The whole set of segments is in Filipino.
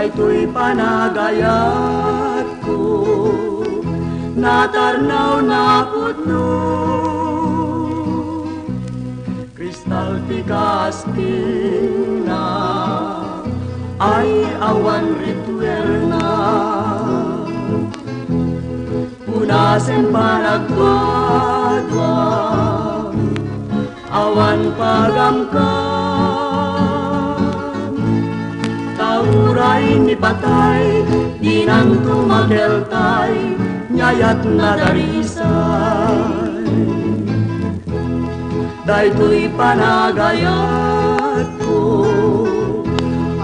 Daytoy panagayat ko, natarnaw na putno. Kristal tikasting na, ay awan rituel na. Punasen panagwadwa, awan pagamkan. Tauray ni patay, di nang tumakeltay, nyayat na darisay. Daytoy panagayat ko,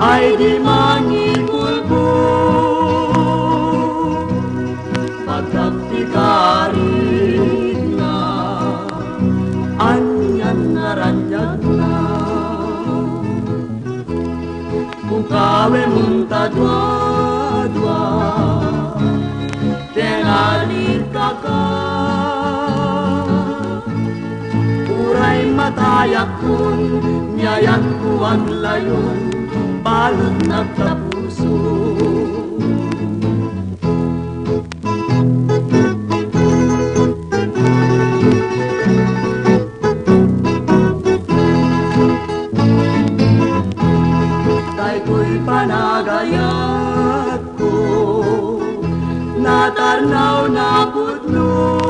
ay di mangipulpo. Pagkaptikarit na, anyan naranyag na. Bukawe munta dwa-dwa, tenalit ka. Uray matayak kun, nyayak ko ang layon, balot nagtapuso. Daytoy panagayat ko, natarnaw na putno.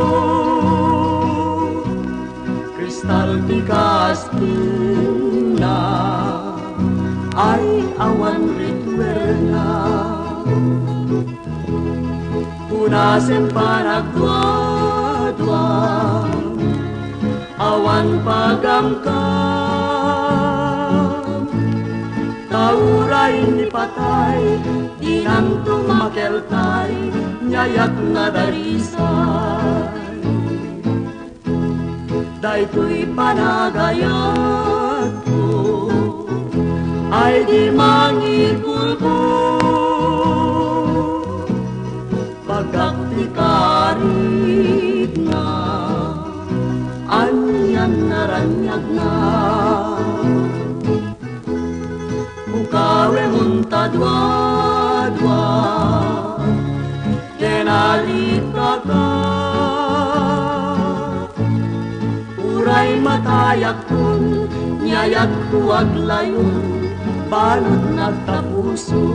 Kristal tikasting na, ay awan rituel na. Punasen panagwadwa, awan pagamkan. Tauray ni patay, di nang tumakeltay, nyayak na darisay. Daytoy panagayat ko, ay di mangipulpo. Pagkaktikarit na, anyan naranyag na. Bukawe munta dwa-dwa, tenalit ka. Uray matayak kun, nyayak ko aglayon, balot nagtapuso.